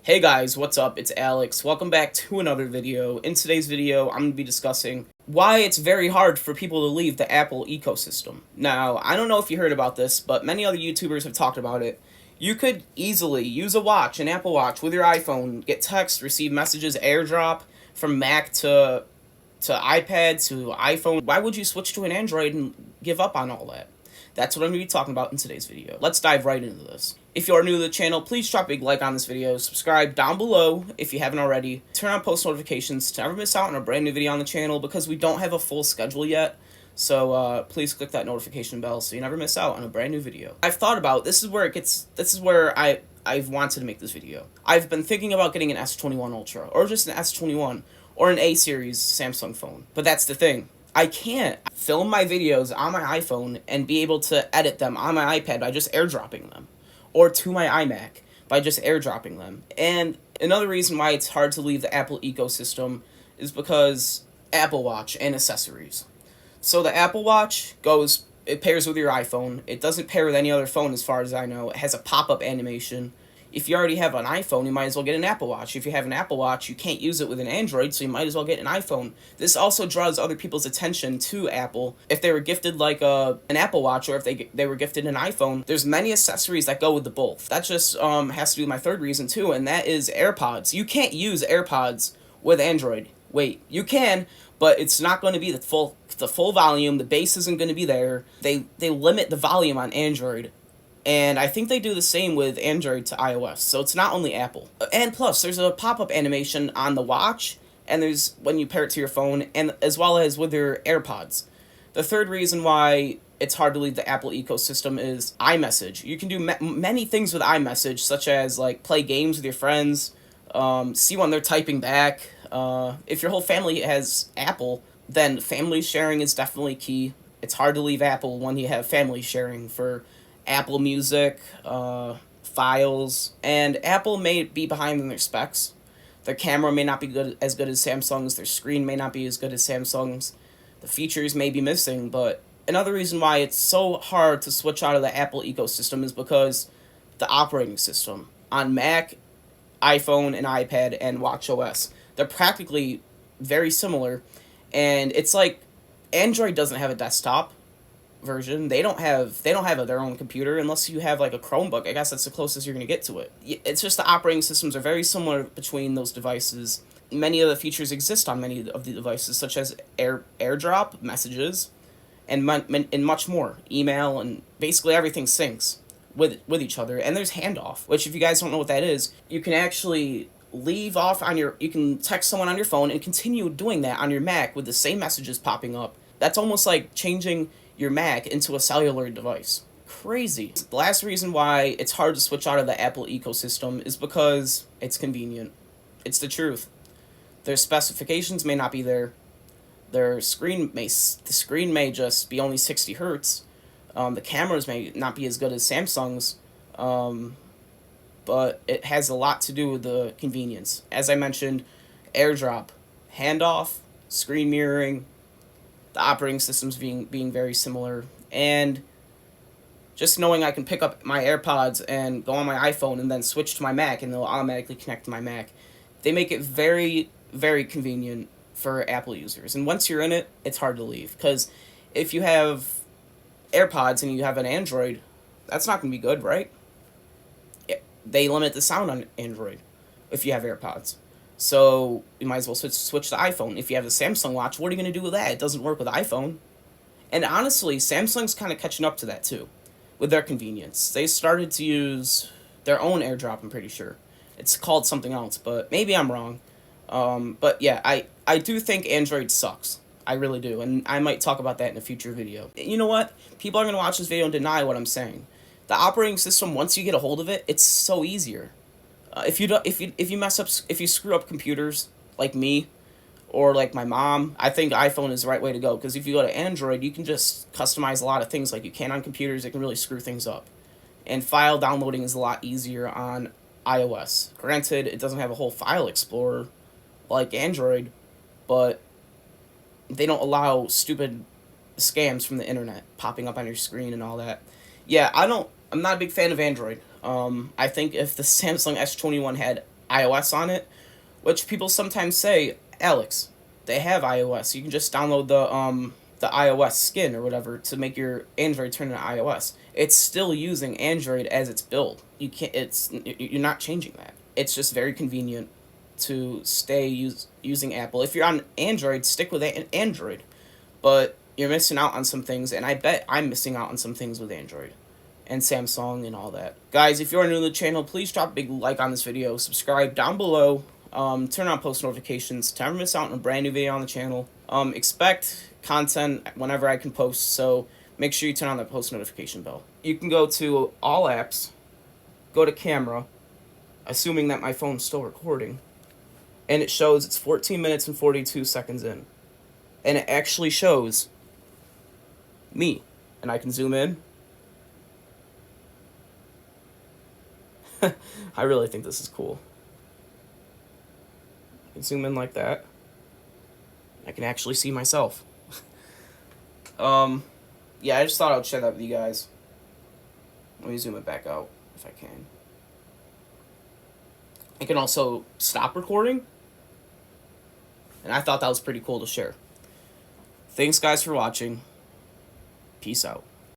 Hey guys, what's up? It's Alex. Welcome back to another video. In today's video, I'm going to be discussing why it's very hard for people to leave the Apple ecosystem. Now, I don't know if you heard about this, but many other YouTubers have talked about it. You could easily use a watch, an Apple Watch, with your iPhone, get text, receive messages, AirDrop from Mac to iPad to iPhone. Why would you switch to an Android and give up on all that? That's what I'm going to be talking about in today's video. Let's dive right into this. If you are new to the channel, please drop a big like on this video, subscribe down below if you haven't already, turn on post notifications to never miss out on a brand new video on the channel because we don't have a full schedule yet. So please click that notification bell so you never miss out on a brand new video. I've thought about, this is where I've wanted to make this video. I've been thinking about getting an S21 Ultra, or just an S21, or an A-series Samsung phone. But that's the thing. I can't film my videos on my iPhone and be able to edit them on my iPad by just airdropping them. Or to my iMac by just airdropping them. And another reason why it's hard to leave the Apple ecosystem is because Apple Watch and accessories. So the Apple Watch it pairs with your iPhone. It doesn't pair with any other phone as far as I know. It has a pop-up animation. If you already have an iPhone, you might as well get an Apple Watch. If you have an Apple Watch, you can't use it with an Android, so you might as well get an iPhone. This also draws other people's attention to Apple. If they were gifted like an Apple Watch, or if they were gifted an iPhone, there's many accessories that go with the both. That just has to do with my third reason too, and that is AirPods. You can't use AirPods with Android. Wait, you can, but it's not going to be the full volume. The bass isn't going to be there. They limit the volume on Android. And I think they do the same with Android to iOS, so it's not only Apple. And plus, there's a pop-up animation on the watch, and there's when you pair it to your phone, and as well as with your AirPods. The third reason why it's hard to leave the Apple ecosystem is iMessage. You can do many things with iMessage, such as like play games with your friends, see when they're typing back. If your whole family has Apple, then family sharing is definitely key. It's hard to leave Apple when you have family sharing for Apple Music, files, and Apple may be behind in their specs. Their camera may not be as good as Samsung's, their screen may not be as good as Samsung's, the features may be missing, but another reason why it's so hard to switch out of the Apple ecosystem is because the operating system on Mac, iPhone, and iPad, and watchOS, they're practically very similar, and it's like Android doesn't have a desktop version. They don't have their own computer unless you have like a Chromebook. I guess that's the closest you're going to get to it. It's just the operating systems are very similar between those devices. Many of the features exist on many of the devices, such as AirDrop, messages, and much more. Email, and basically everything syncs with each other. And there's handoff, which if you guys don't know what that is, you can actually you can text someone on your phone and continue doing that on your Mac with the same messages popping up. That's almost like changing your Mac into a cellular device. Crazy. The last reason why it's hard to switch out of the Apple ecosystem is because it's convenient. It's the truth. Their specifications may not be there. The screen may just be only 60 hertz. The cameras may not be as good as Samsung's. But it has a lot to do with the convenience. As I mentioned, AirDrop, handoff, screen mirroring, the operating systems being very similar, and just knowing I can pick up my AirPods and go on my iPhone and then switch to my Mac and they'll automatically connect to my Mac. They make it very, very convenient for Apple users. And once you're in it, it's hard to leave. Because if you have AirPods and you have an Android, that's not going to be good, right? They limit the sound on Android if you have AirPods. So you might as well switch to iPhone. If you have a Samsung watch, what are you going to do with that? It doesn't work with iPhone. And honestly, Samsung's kind of catching up to that too, with their convenience. They started to use their own AirDrop, I'm pretty sure. It's called something else, but maybe I'm wrong. But yeah, I do think Android sucks. I really do, and I might talk about that in a future video. You know what? People are going to watch this video and deny what I'm saying. The operating system, once you get a hold of it, it's so easier. If you screw up computers like me or like my mom, I think iPhone is the right way to go, because if you go to Android, you can just customize a lot of things like you can on computers. It can really screw things up. And file downloading is a lot easier on iOS. Granted, it doesn't have a whole file explorer like Android, but they don't allow stupid scams from the internet popping up on your screen and all that. Yeah, I'm not a big fan of Android. I think if the Samsung S21 had iOS on it, which people sometimes say, Alex, they have iOS. You can just download the iOS skin or whatever to make your Android turn into iOS. It's still using Android as its build. You're not changing that. It's just very convenient to stay using Apple. If you're on Android, stick with Android. But you're missing out on some things, and I bet I'm missing out on some things with Android and Samsung and all that. Guys, if you're new to the channel, please drop a big like on this video, subscribe down below, turn on post notifications to never miss out on a brand new video on the channel. Expect content whenever I can post, so make sure you turn on the post notification bell. You can go to all apps, go to camera, assuming that my phone's still recording, and it shows it's 14 minutes and 42 seconds in. And it actually shows me. And I can zoom in. I really think this is cool. I can zoom in like that. I can actually see myself. Yeah, I just thought I would share that with you guys. Let me zoom it back out if I can. I can also stop recording. And I thought that was pretty cool to share. Thanks, guys, for watching. Peace out.